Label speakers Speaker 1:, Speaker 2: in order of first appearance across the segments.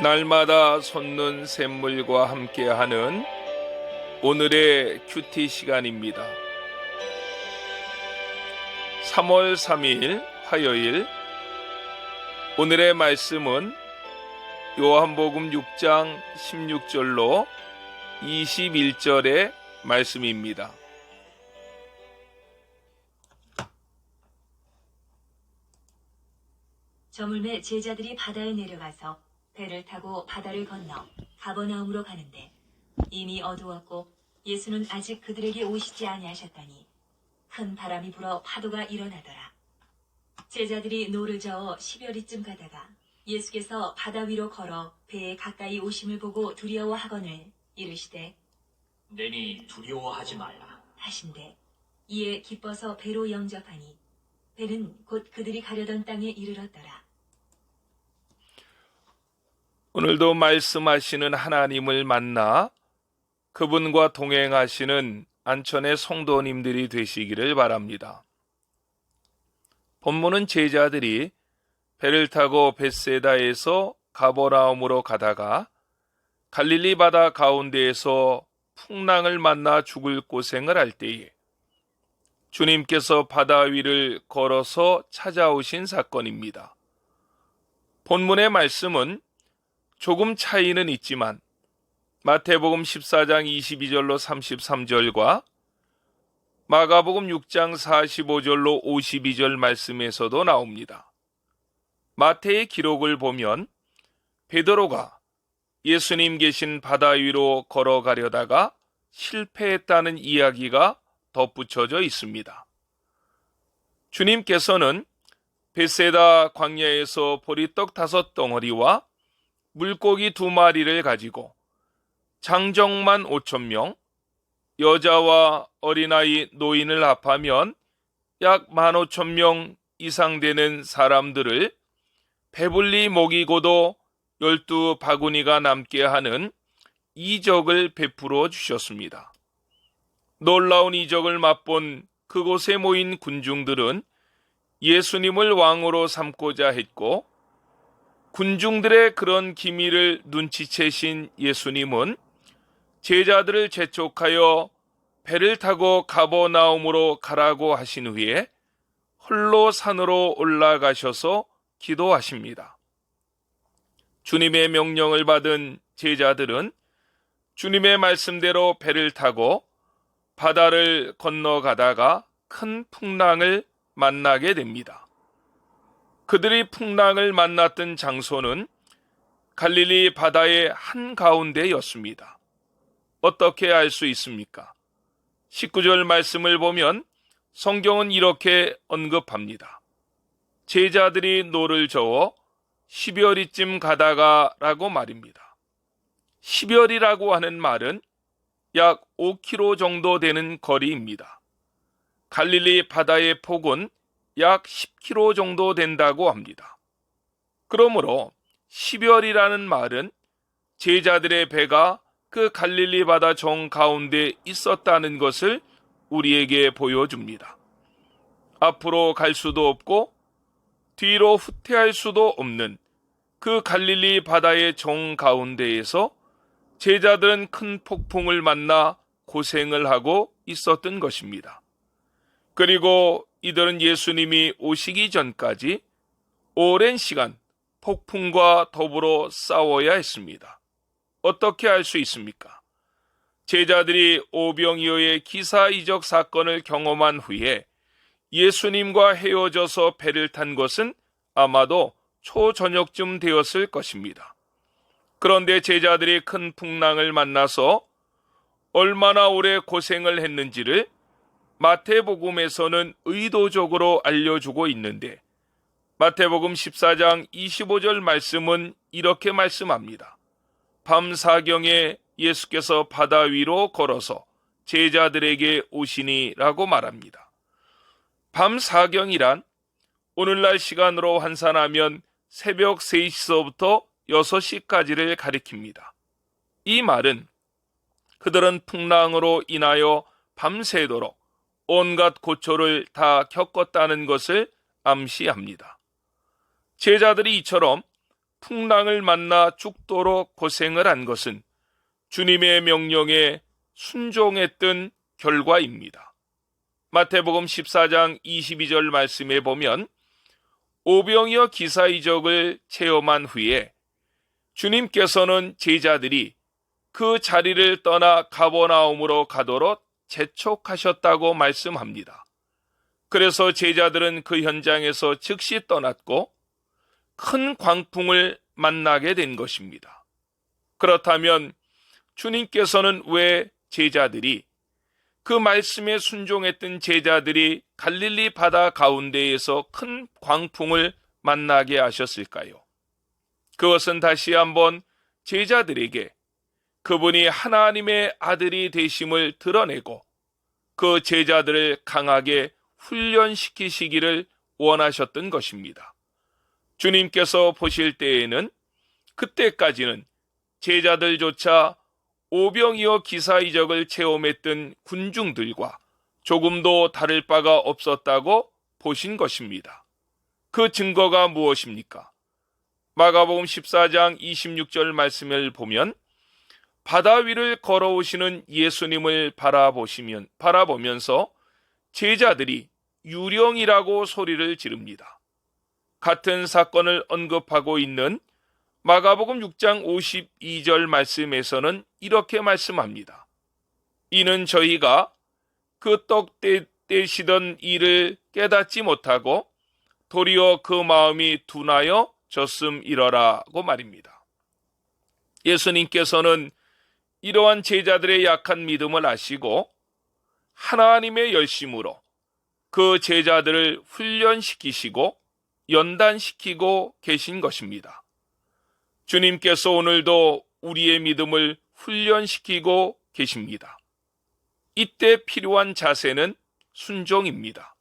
Speaker 1: 날마다 솟는 샘물과 함께하는 오늘의 큐티 시간입니다. 3월 3일 화요일, 오늘의 말씀은 요한복음 6장 16절로 21절의 말씀입니다.
Speaker 2: 저물매 제자들이 바다에 내려가서 배를 타고 바다를 건너 가버나움으로 가는데 이미 어두웠고 예수는 아직 그들에게 오시지 아니하셨더니 큰 바람이 불어 파도가 일어나더라. 제자들이 노를 저어 10여리쯤 가다가 예수께서 바다 위로 걸어 배에 가까이 오심을 보고 두려워하거늘 이르시되
Speaker 3: 내니 두려워하지 말라
Speaker 2: 하신대 이에 기뻐서 배로 영접하니 배는 곧 그들이 가려던 땅에 이르렀더라.
Speaker 1: 오늘도 말씀하시는 하나님을 만나 그분과 동행하시는 안천의 성도님들이 되시기를 바랍니다. 본문은 제자들이 배를 타고 벳세다에서 가버나움으로 가다가 갈릴리 바다 가운데에서 풍랑을 만나 죽을 고생을 할 때에 주님께서 바다 위를 걸어서 찾아오신 사건입니다. 본문의 말씀은 조금 차이는 있지만 마태복음 14장 22절로 33절과 마가복음 6장 45절로 52절 말씀에서도 나옵니다. 마태의 기록을 보면 베드로가 예수님 계신 바다 위로 걸어가려다가 실패했다는 이야기가 덧붙여져 있습니다. 주님께서는 벳세다 광야에서 보리떡 5덩어리와 물고기 2마리를 가지고 장정만 5,000명, 여자와 어린아이, 노인을 합하면 약 15,000명 이상 되는 사람들을 배불리 먹이고도 12바구니가 남게 하는 이적을 베풀어 주셨습니다. 놀라운 이적을 맛본 그곳에 모인 군중들은 예수님을 왕으로 삼고자 했고, 군중들의 그런 기미를 눈치채신 예수님은 제자들을 재촉하여 배를 타고 가버나움으로 가라고 하신 후에 홀로 산으로 올라가셔서 기도하십니다. 주님의 명령을 받은 제자들은 주님의 말씀대로 배를 타고 바다를 건너가다가 큰 풍랑을 만나게 됩니다. 그들이 풍랑을 만났던 장소는 갈릴리 바다의 한가운데였습니다. 어떻게 알 수 있습니까? 19절 말씀을 보면 성경은 이렇게 언급합니다. 제자들이 노를 저어 10여리쯤 가다가 라고 말입니다. 10여리라고 하는 말은 약 5km 정도 되는 거리입니다. 갈릴리 바다의 폭은 약 10km 정도 된다고 합니다. 그러므로 10여리라는 말은 제자들의 배가 그 갈릴리 바다 정 가운데 있었다는 것을 우리에게 보여줍니다. 앞으로 갈 수도 없고 뒤로 후퇴할 수도 없는 그 갈릴리 바다의 정 가운데에서 제자들은 큰 폭풍을 만나 고생을 하고 있었던 것입니다. 그리고 이들은 예수님이 오시기 전까지 오랜 시간 폭풍과 더불어 싸워야 했습니다. 어떻게 알 수 있습니까? 제자들이 오병이어의 기사이적 사건을 경험한 후에 예수님과 헤어져서 배를 탄 것은 아마도 초저녁쯤 되었을 것입니다. 그런데 제자들이 큰 풍랑을 만나서 얼마나 오래 고생을 했는지를 마태복음에서는 의도적으로 알려주고 있는데 마태복음 14장 25절 말씀은 이렇게 말씀합니다. 밤 사경에 예수께서 바다 위로 걸어서 제자들에게 오시니 라고 말합니다. 밤 사경이란 오늘날 시간으로 환산하면 새벽 3시서부터 6시까지를 가리킵니다. 이 말은 그들은 풍랑으로 인하여 밤새도록 온갖 고초를 다 겪었다는 것을 암시합니다. 제자들이 이처럼 풍랑을 만나 죽도록 고생을 한 것은 주님의 명령에 순종했던 결과입니다. 마태복음 14장 22절 말씀에 보면 오병이어 기사 이적을 체험한 후에 주님께서는 제자들이 그 자리를 떠나 가버나움으로 가도록 재촉하셨다고 말씀합니다. 그래서 제자들은 그 현장에서 즉시 떠났고 큰 광풍을 만나게 된 것입니다. 그렇다면 주님께서는 왜 제자들이 그 말씀에 순종했던 제자들이 갈릴리 바다 가운데에서 큰 광풍을 만나게 하셨을까요? 그것은 다시 한번 제자들에게 그분이 하나님의 아들이 되심을 드러내고 그 제자들을 강하게 훈련시키시기를 원하셨던 것입니다. 주님께서 보실 때에는 그때까지는 제자들조차 오병이어 기사 이적을 체험했던 군중들과 조금도 다를 바가 없었다고 보신 것입니다. 그 증거가 무엇입니까? 마가복음 14장 26절 말씀을 보면 바다 위를 걸어오시는 예수님을 바라보면서 제자들이 유령이라고 소리를 지릅니다. 같은 사건을 언급하고 있는 마가복음 6장 52절 말씀에서는 이렇게 말씀합니다. 이는 저희가 그 떡 떼시던 일을 깨닫지 못하고 도리어 그 마음이 둔하여 졌음이러라고 말입니다. 예수님께서는 이러한 제자들의 약한 믿음을 아시고 하나님의 열심으로 그 제자들을 훈련시키시고 연단시키고 계신 것입니다. 주님께서 오늘도 우리의 믿음을 훈련시키고 계십니다. 이때 필요한 자세는 순종입니다.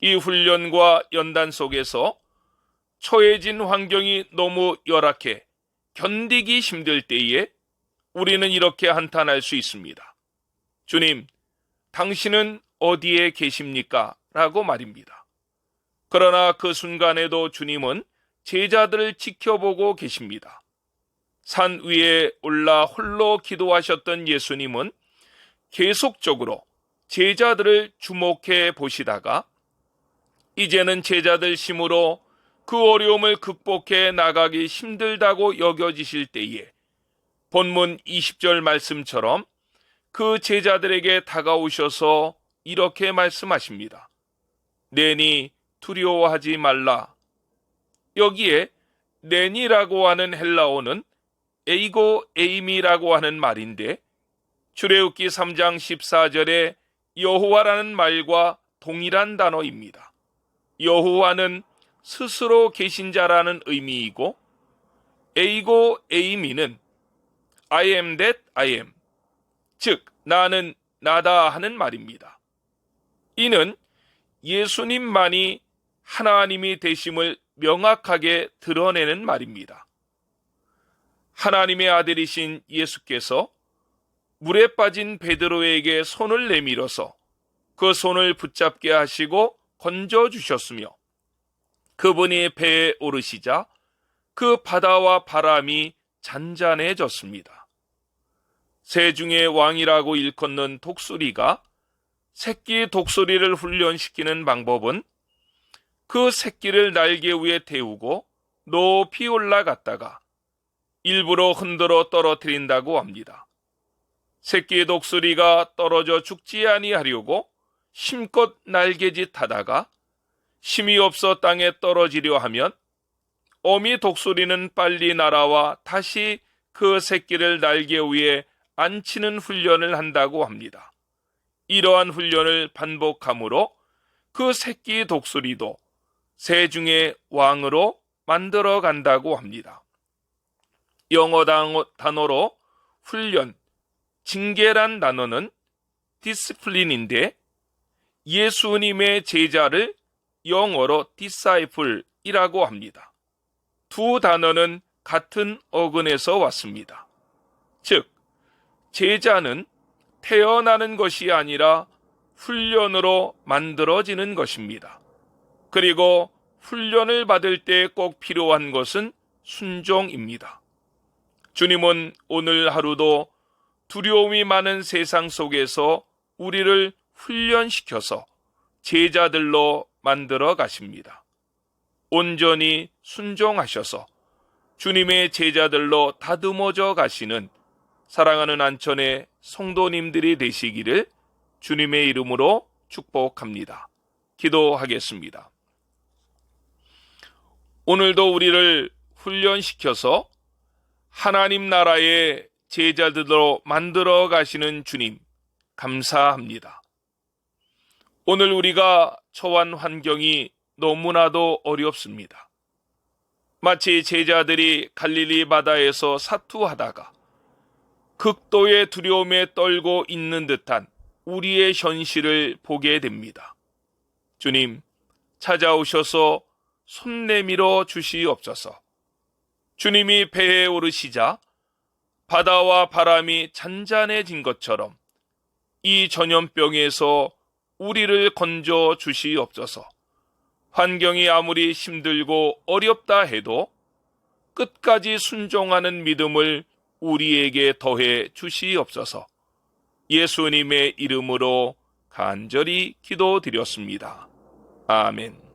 Speaker 1: 이 훈련과 연단 속에서 처해진 환경이 너무 열악해 견디기 힘들 때에 우리는 이렇게 한탄할 수 있습니다. 주님, 당신은 어디에 계십니까? 라고 말입니다. 그러나 그 순간에도 주님은 제자들을 지켜보고 계십니다. 산 위에 올라 홀로 기도하셨던 예수님은 계속적으로 제자들을 주목해 보시다가 이제는 제자들 힘으로 그 어려움을 극복해 나가기 힘들다고 여겨지실 때에 본문 20절 말씀처럼 그 제자들에게 다가오셔서 이렇게 말씀하십니다. 내니 두려워하지 말라. 여기에 내니라고 하는 헬라어는 에이고 에이미라고 하는 말인데 출애굽기 3장 14절에 여호와라는 말과 동일한 단어입니다. 여호와는 스스로 계신 자라는 의미이고 에이고 에이미는 I am that I am, 즉 나는 나다 하는 말입니다. 이는 예수님만이 하나님이 되심을 명확하게 드러내는 말입니다. 하나님의 아들이신 예수께서 물에 빠진 베드로에게 손을 내밀어서 그 손을 붙잡게 하시고 건져주셨으며 그분이 배에 오르시자 그 바다와 바람이 잔잔해졌습니다. 새 중의 왕이라고 일컫는 독수리가 새끼 독수리를 훈련시키는 방법은 그 새끼를 날개 위에 태우고 높이 올라갔다가 일부러 흔들어 떨어뜨린다고 합니다. 새끼 독수리가 떨어져 죽지 아니하려고 힘껏 날개짓 하다가 힘이 없어 땅에 떨어지려 하면 어미 독수리는 빨리 날아와 다시 그 새끼를 날개 위에 앉히는 훈련을 한다고 합니다. 이러한 훈련을 반복함으로 그 새끼 독수리도 새 중의 왕으로 만들어 간다고 합니다. 영어 단어로 훈련, 징계란 단어는 디스플린인데 예수님의 제자를 영어로 disciple이라고 합니다. 두 단어는 같은 어근에서 왔습니다. 즉, 제자는 태어나는 것이 아니라 훈련으로 만들어지는 것입니다. 그리고 훈련을 받을 때 꼭 필요한 것은 순종입니다. 주님은 오늘 하루도 두려움이 많은 세상 속에서 우리를 훈련시켜서 제자들로 만들어 가십니다. 온전히 순종하셔서 주님의 제자들로 다듬어져 가시는 사랑하는 안천의 성도님들이 되시기를 주님의 이름으로 축복합니다. 기도하겠습니다. 오늘도 우리를 훈련시켜서 하나님 나라의 제자들로 만들어 가시는 주님, 감사합니다. 오늘 우리가 처한 환경이 너무나도 어렵습니다. 마치 제자들이 갈릴리 바다에서 사투하다가 극도의 두려움에 떨고 있는 듯한 우리의 현실을 보게 됩니다. 주님, 찾아오셔서 손 내밀어 주시옵소서. 주님이 배에 오르시자 바다와 바람이 잔잔해진 것처럼 이 전염병에서 우리를 건져 주시옵소서. 환경이 아무리 힘들고 어렵다 해도 끝까지 순종하는 믿음을 우리에게 더해 주시옵소서. 예수님의 이름으로 간절히 기도드렸습니다. 아멘.